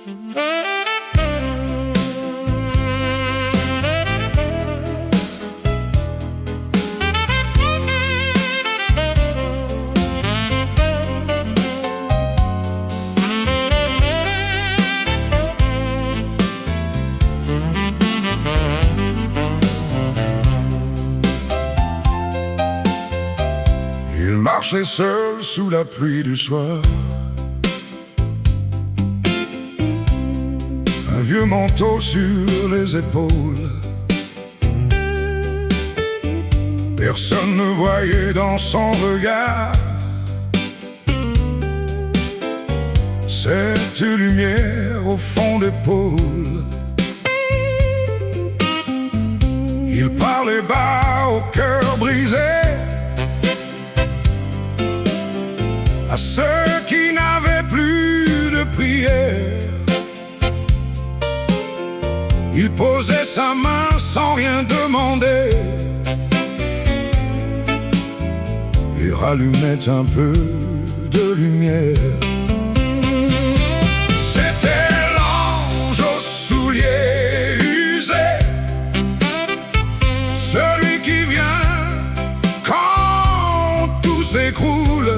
Il marchait seul sous la pluie du soir, un vieux manteau sur les épaules. Personne ne voyait dans son regard cette lumière au fond d'épaule. Il parlait bas au cœur brisé à ceux qui n'avaient plus de prière. Il posait sa main sans rien demander et rallumait un peu de lumière. C'était l'ange aux souliers usés, celui qui vient quand tout s'écroule.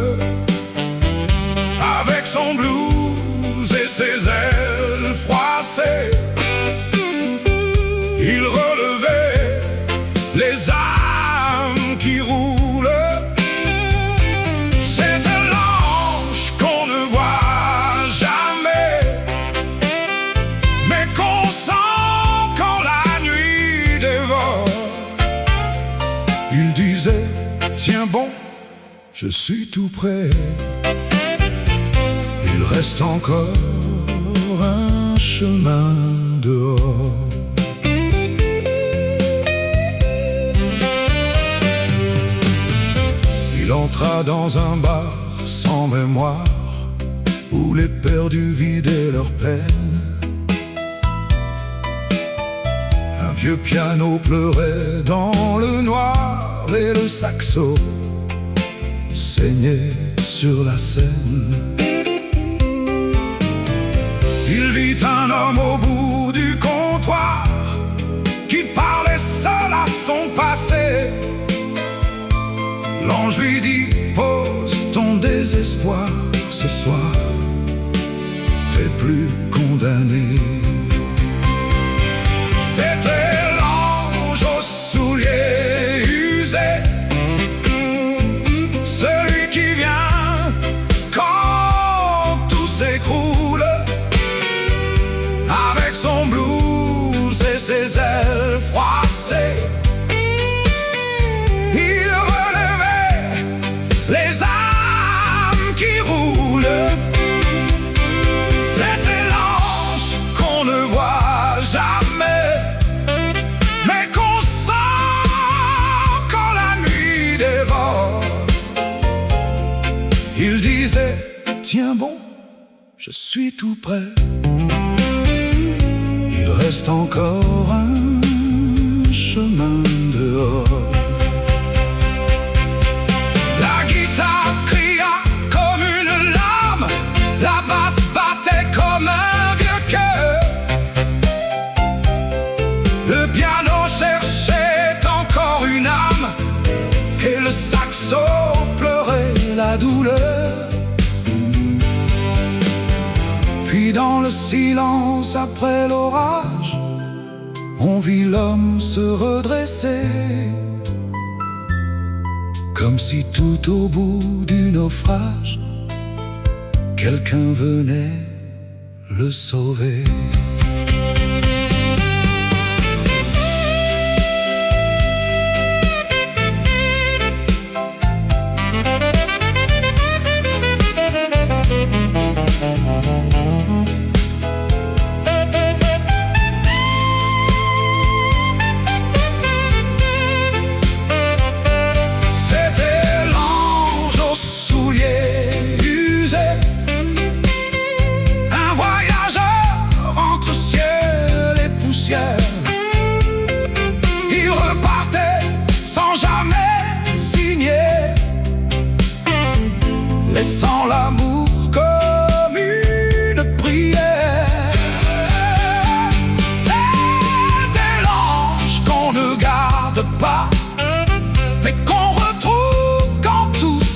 Avec son blues et ses ailes froissées, il relevait les âmes qui roulent. C'est un ange qu'on ne voit jamais, mais qu'on sent quand la nuit dévore. Il disait: tiens bon, je suis tout prêt. Il reste encore un chemin dehors. Il entra dans un bar sans mémoire, où les perdus vidaient leurs peines. Un vieux piano pleurait dans le noir et le saxo saignait sur la scène. Il vit un homme au bout du comptoir qui parlait seul à son passé. L'ange lui dit: pose ton désespoir, ce soir t'es plus condamné. C'était l'ange aux souliers usés, celui qui vient quand tout s'écroule. Avec son blues et ses ailes froissées, il relevait les âmes qui roulent. C'était l'ange qu'on ne voit jamais, mais qu'on sent quand la nuit dévore. Il disait: tiens bon, je suis tout prêt. Il reste encore un chemin dehors. La guitare cria comme une larme, la basse battait comme un vieux cœur. Le piano cherchait encore une âme et le saxo pleurait la douleur. Puis dans le silence après l'orage, on vit l'homme se redresser, comme si tout au bout du naufrage, quelqu'un venait le sauver.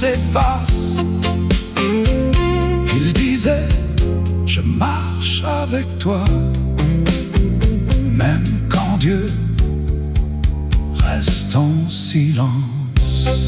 s'efface. Il disait, je marche avec toi, même quand Dieu reste en silence.